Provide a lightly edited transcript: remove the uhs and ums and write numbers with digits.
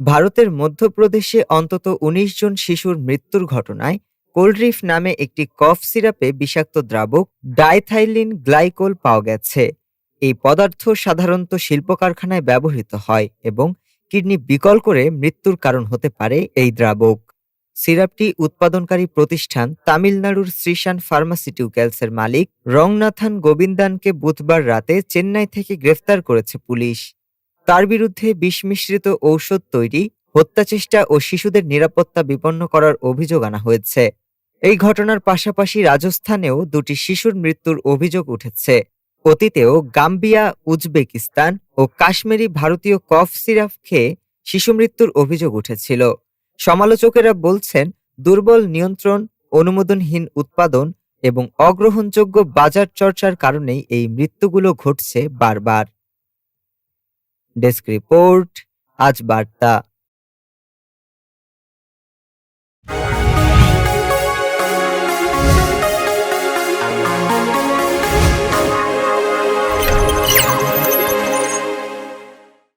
ভারতের মধ্যপ্রদেশে অন্তত ১৯ জন শিশুর মৃত্যুর ঘটনায় কোলড্রিফ নামে একটি কফ সিরাপে বিষাক্ত দ্রাবক ডাইথাইলিন গ্লাইকোল পাওয়া গেছে। এই পদার্থ সাধারণত শিল্প কারখানায় ব্যবহৃত হয় এবং কিডনি বিকল করে মৃত্যুর কারণ হতে পারে এই দ্রাবক। সিরাপটি উৎপাদনকারী প্রতিষ্ঠান তামিলনাড়ুর শ্রীশান ফার্মাসিউটিক্যালসের মালিক রংনাথান গোবিন্দানকে বুধবার রাতে চেন্নাই থেকে গ্রেফতার করেছে পুলিশ। তার বিরুদ্ধে বিষ মিশ্রিত ঔষধ তৈরি, হত্যাচেষ্টা ও শিশুদের নিরাপত্তা বিপন্ন করার অভিযোগ আনা হয়েছে। এই ঘটনার পাশাপাশি রাজস্থানেও দুটি শিশুর মৃত্যুর অভিযোগ উঠেছে। অতীতেও গাম্বিয়া, উজবেকিস্তান ও কাশ্মীরি ভারতীয় কফ সিরাপ খেয়ে শিশু মৃত্যুর অভিযোগ উঠেছিল। সমালোচকেরা বলছেন, দুর্বল নিয়ন্ত্রণ, অনুমোদনহীন উৎপাদন এবং অগ্রহণযোগ্য বাজার চর্চার কারণেই এই মৃত্যুগুলো ঘটছে বারবার। ডেস্ক রিপোর্ট, আজ বার্তা।